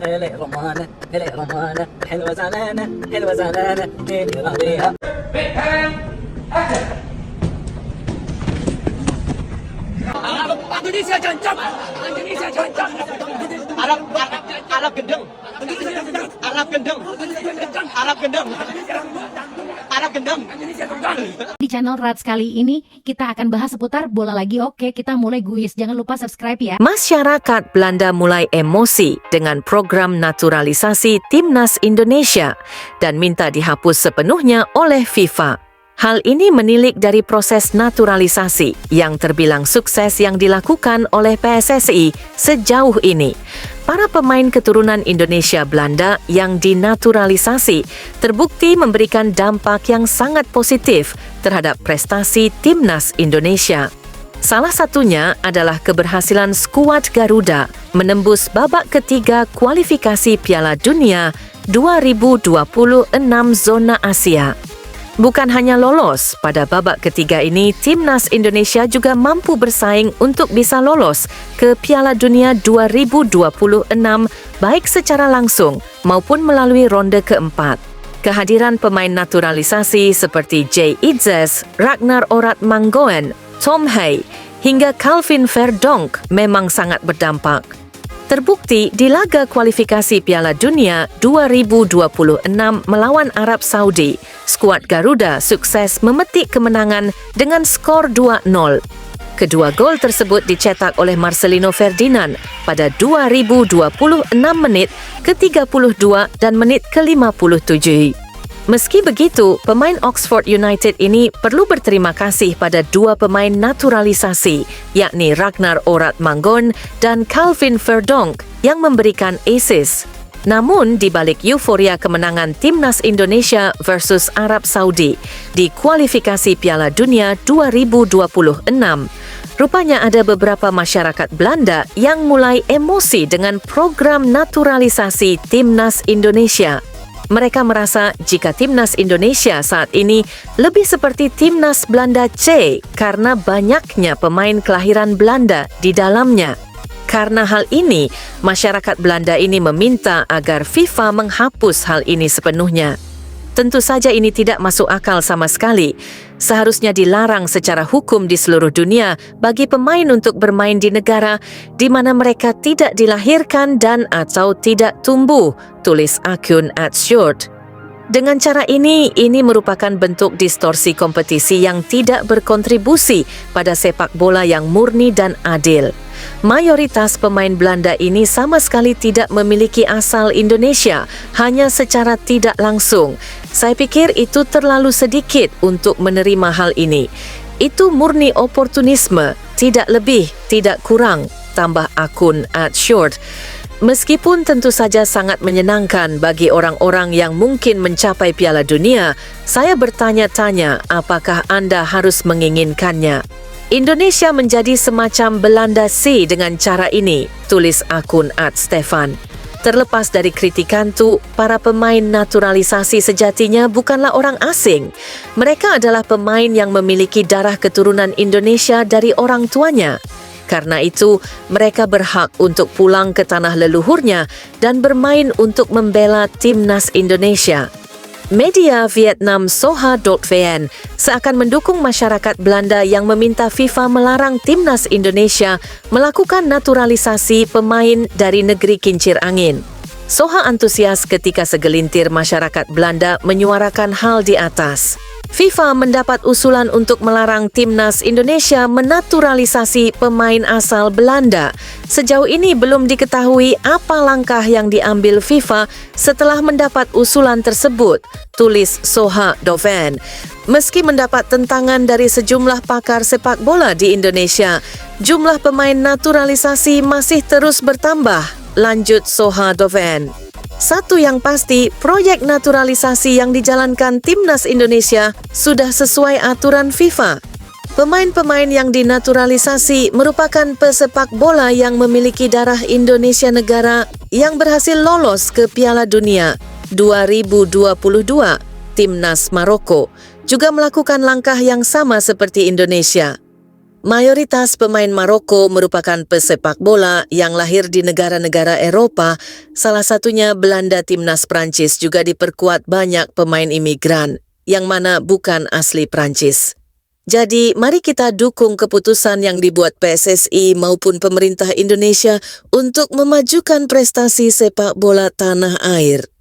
هلا رمانة هلا رمانة حلوة زعلانة حلوة زعلانة مين يراضيها. Indonesia jancap, Indonesia jancap. Arab gendeng, Arab gendeng, Arab gendeng, Arab gendeng. Di channel Rats kali ini kita akan bahas seputar bola lagi. Oke, kita mulai guys. Jangan lupa subscribe ya. Masyarakat Belanda mulai emosi dengan program naturalisasi Timnas Indonesia dan minta dihapus sepenuhnya oleh FIFA. Hal ini menilik dari proses naturalisasi yang terbilang sukses yang dilakukan oleh PSSI sejauh ini. Para pemain keturunan Indonesia Belanda yang dinaturalisasi terbukti memberikan dampak yang sangat positif terhadap prestasi Timnas Indonesia. Salah satunya adalah keberhasilan skuad Garuda menembus babak ketiga kualifikasi Piala Dunia 2026 zona Asia. Bukan hanya lolos, pada babak ketiga ini Timnas Indonesia juga mampu bersaing untuk bisa lolos ke Piala Dunia 2026 baik secara langsung maupun melalui ronde keempat. Kehadiran pemain naturalisasi seperti Jay Itzes, Ragnar Orat Manggoen, Tom Hay hingga Calvin Verdonk memang sangat berdampak. Terbukti di laga kualifikasi Piala Dunia 2026 melawan Arab Saudi, skuad Garuda sukses memetik kemenangan dengan skor 2-0. Kedua gol tersebut dicetak oleh Marcelino Ferdinand pada 2026 menit ke-32 dan menit ke-57. Meski begitu, pemain Oxford United ini perlu berterima kasih pada dua pemain naturalisasi, yakni Ragnar Orat Manggoen dan Calvin Verdonk yang memberikan assist. Namun, di balik euforia kemenangan Timnas Indonesia versus Arab Saudi di kualifikasi Piala Dunia 2026, rupanya ada beberapa masyarakat Belanda yang mulai emosi dengan program naturalisasi Timnas Indonesia. Mereka merasa jika Timnas Indonesia saat ini lebih seperti Timnas Belanda C karena banyaknya pemain kelahiran Belanda di dalamnya. Karena hal ini, masyarakat Belanda ini meminta agar FIFA menghapus hal ini sepenuhnya. Tentu saja ini tidak masuk akal sama sekali. Seharusnya dilarang secara hukum di seluruh dunia bagi pemain untuk bermain di negara di mana mereka tidak dilahirkan dan atau tidak tumbuh, tulis akun @short. Dengan cara ini merupakan bentuk distorsi kompetisi yang tidak berkontribusi pada sepak bola yang murni dan adil. Mayoritas pemain Belanda ini sama sekali tidak memiliki asal Indonesia, hanya secara tidak langsung. Saya pikir itu terlalu sedikit untuk menerima hal ini. Itu murni oportunisme, tidak lebih, tidak kurang, tambah akun @short. Meskipun tentu saja sangat menyenangkan bagi orang-orang yang mungkin mencapai Piala Dunia, saya bertanya-tanya apakah Anda harus menginginkannya. Indonesia menjadi semacam Belanda C dengan cara ini, tulis akun @stefan. Terlepas dari kritikan itu, para pemain naturalisasi sejatinya bukanlah orang asing. Mereka adalah pemain yang memiliki darah keturunan Indonesia dari orang tuanya. Karena itu, mereka berhak untuk pulang ke tanah leluhurnya dan bermain untuk membela Timnas Indonesia. Media Vietnam Soha.vn seakan mendukung masyarakat Belanda yang meminta FIFA melarang Timnas Indonesia melakukan naturalisasi pemain dari negeri kincir angin. Soha antusias ketika segelintir masyarakat Belanda menyuarakan hal di atas. FIFA mendapat usulan untuk melarang Timnas Indonesia menaturalisasi pemain asal Belanda. Sejauh ini belum diketahui apa langkah yang diambil FIFA setelah mendapat usulan tersebut, tulis Soha.vn. Meski mendapat tentangan dari sejumlah pakar sepak bola di Indonesia, jumlah pemain naturalisasi masih terus bertambah, lanjut Soha.vn. Satu yang pasti, proyek naturalisasi yang dijalankan Timnas Indonesia sudah sesuai aturan FIFA. Pemain-pemain yang dinaturalisasi merupakan pesepak bola yang memiliki darah Indonesia negara yang berhasil lolos ke Piala Dunia 2022. Timnas Maroko juga melakukan langkah yang sama seperti Indonesia. Mayoritas pemain Maroko merupakan pesepak bola yang lahir di negara-negara Eropah, salah satunya Belanda. Timnas Prancis juga diperkuat banyak pemain imigran yang mana bukan asli Prancis. Jadi, mari kita dukung keputusan yang dibuat PSSI maupun pemerintah Indonesia untuk memajukan prestasi sepak bola tanah air.